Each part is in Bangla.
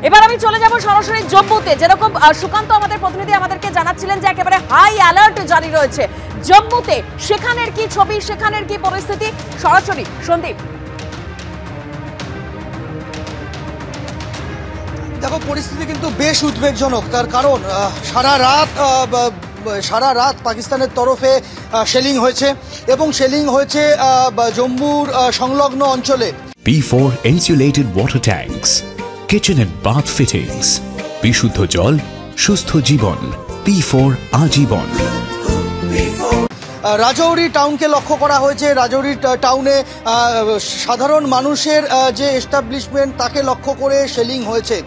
এবার আমি চলে যাব সরাসরি জম্মুতে, যেরকম সুকান্ত আমাদের প্রতিনিধি আমাদেরকে জানাচ্ছিলেন যে একেবারে হাই অ্যালার্ট জারি রয়েছে জম্মুতে। সেখানের কি ছবি, সেখানের কি পরিস্থিতি, সরাসরি সন্দীপ। দেখো, পরিস্থিতি কিন্তু বেশ উদ্বেগজনক। তার কারণ সারা রাত পাকিস্তানের তরফে শেলিং হয়েছে এবং শেলিং হয়েছে জম্মুর সংলগ্ন অঞ্চলে। P4 insulated water tanks, kitchen and bath fittings, বিশুদ্ধ জল, সুস্থ জীবন, P4 আজীবন। রাজৌরি টাউনকে লক্ষ্য করা হয়েছে। রাজৌরি টাউনে সাধারণ মানুষের যে এস্টাবলিশমেন্ট তাকে লক্ষ্য করে শেলিং হয়েছে।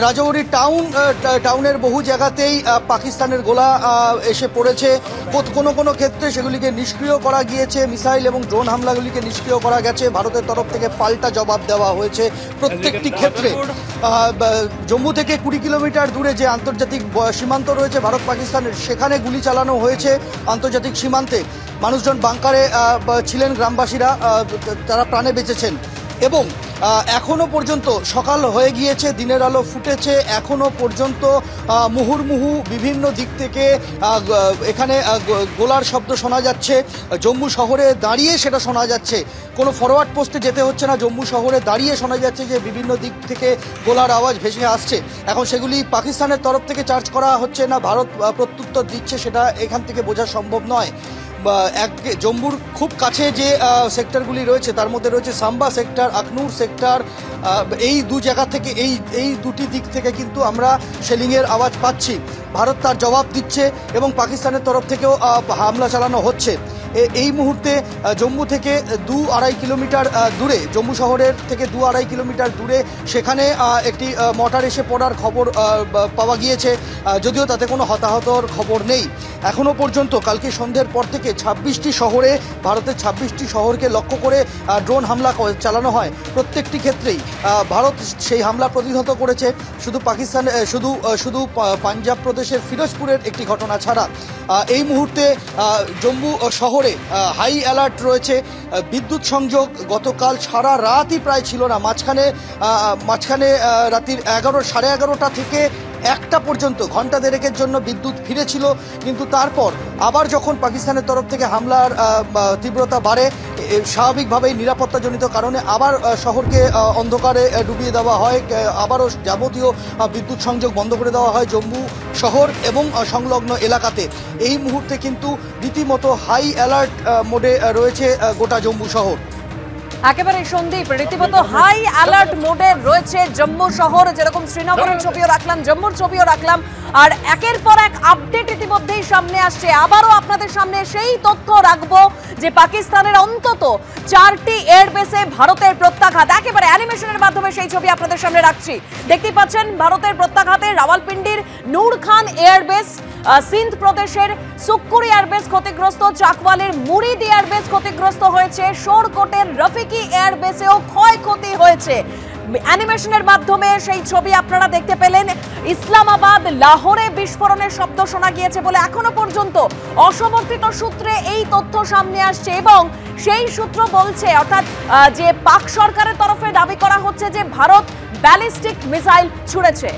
রাজৌরি টাউনের বহু জায়গাতেই পাকিস্তানের গোলা এসে পড়েছে। কোনো ক্ষেত্রে সেগুলিকে নিষ্ক্রিয় করা গিয়েছে, মিসাইল এবং ড্রোন হামলাগুলিকে নিষ্ক্রিয় করা গেছে। ভারতের তরফ থেকে পাল্টা জবাব দেওয়া হয়েছে প্রত্যেকটি ক্ষেত্রে। জম্মু থেকে 20 কিলোমিটার দূরে যে আন্তর্জাতিক সীমান্ত রয়েছে ভারত পাকিস্তানের, সেখানে গুলি চালানো হয়েছে আন্তর্জাতিক সীমান্তে। মানুষজন বাংকারে ছিলেন, গ্রামবাসীরা তারা প্রাণে বেঁচেছেন। এবং এখনো পর্যন্ত সকাল হয়ে গিয়েছে, দিনের আলো ফুটেছে, এখনো পর্যন্ত মুহুর্মুহু বিভিন্ন দিক থেকে এখানে গোলার শব্দ শোনা যাচ্ছে। জম্মু শহরে দাঁড়িয়ে সেটা শোনা যাচ্ছে, কোনো ফরওয়ার্ড পোস্টে যেতে হচ্ছে না, জম্মু শহরে দাঁড়িয়ে শোনা যাচ্ছে যে বিভিন্ন দিক থেকে গোলার আওয়াজ ভেসে আসছে। এখন সেগুলি পাকিস্তানের তরফ থেকে চার্জ করা হচ্ছে না ভারত প্রত্যুত্তর দিচ্ছে, সেটা এখান থেকে বোঝা সম্ভব নয়। জম্মুর খুব কাছে যে সেক্টরগুলি রয়েছে তার মধ্যে রয়েছে সাম্বা সেক্টর, আখনুর সেক্টর। এই দু জায়গা থেকে এই দুটি দিক থেকে কিন্তু আমরা শেলিংয়ের আওয়াজ পাচ্ছি। ভারত তার জবাব দিচ্ছে এবং পাকিস্তানের তরফ থেকেও হামলা চালানো হচ্ছে। এই মুহূর্তে জম্মু থেকে 2-2.5 কিলোমিটার দূরে, জম্মু শহরের থেকে 2-2.5 কিলোমিটার দূরে সেখানে একটি মর্টার এসে পড়ার খবর পাওয়া গিয়েছে, যদিও তাতে কোনো হতাহতর খবর নেই এখনও পর্যন্ত। কালকে সন্ধ্যের পর থেকে 26টি শহরে, ভারতের 26টি শহরকে লক্ষ্য করে ড্রোন হামলা চালানো হয়। প্রত্যেকটি ক্ষেত্রেই ভারত সেই হামলা প্রতিহত করেছে। শুধু পাঞ্জাব প্রদেশের ফিরোজপুরের একটি ঘটনা ছাড়া এই মুহূর্তে জম্মু শহরে হাই অ্যালার্ট রয়েছে। বিদ্যুৎ সংযোগ গতকাল সারা রাতই প্রায় ছিল না। মাঝখানে রাত্রির 11:30 থেকে 1টা পর্যন্ত ঘন্টা দেড়েকের জন্য বিদ্যুৎ ফিরেছিল, কিন্তু তারপর আবার যখন পাকিস্তানের তরফ থেকে হামলার তীব্রতা বাড়ে, স্বাভাবিকভাবেই নিরাপত্তাজনিত কারণে আবার শহরকে অন্ধকারে ডুবিয়ে দেওয়া হয়, আবারও যাবতীয় বিদ্যুৎ সংযোগ বন্ধ করে দেওয়া হয় জম্মু শহর এবং সংলগ্ন এলাকাতে। এই মুহূর্তে কিন্তু রীতিমতো হাই অ্যালার্ট মোডে রয়েছে গোটা জম্মু শহর। একেবারে সন্দীপ, রীতিমতো হাই অ্যালার্ট মোডে রয়েছে জম্মু শহর। যেরকম শ্রীনগরের ছবিও রাখলাম, জম্মুর ছবিও রাখলাম, আর একের পর এক আপডেট ইতিমধ্যেই সামনে আসছে। আবারও আপনাদের সামনে সেই তথ্য রাখবো যে পাকিস্তানের অন্তত 4টি এয়ারবেসে ভারতের প্রত্যাঘাত। একেবারে অ্যানিমেশনের মাধ্যমে সেই ছবি আপনাদের সামনে রাখছি। দেখতেই পাচ্ছেন ভারতের প্রত্যাঘাতে রাওয়ালপিন্ডির নূর খান এয়ারবেস, সিন্ধ প্রদেশের সুক্কুরি এয়ারবেস ক্ষতিগ্রস্ত, চাকওয়ালের মুরিদ এয়ারবেস ক্ষতিগ্রস্ত হয়েছে, শোরকোটের রফিকি এয়ারবেসেও ক্ষয়ক্ষতি হয়েছে। অ্যানিমেশনের মাধ্যমে সেই ছবি আপনারা দেখতে পেলেন। ইসলামাবাদ, লাহোরে বিস্ফোরণের শব্দ শোনা গিয়েছে বলে এখনো পর্যন্ত অসমর্থিত সূত্রে এই তথ্য সামনে আসছে, এবং সেই সূত্র বলছে, অর্থাৎ যে পাক সরকারের তরফে দাবি করা হচ্ছে যে ভারত ব্যালিস্টিক মিসাইল ছুড়েছে।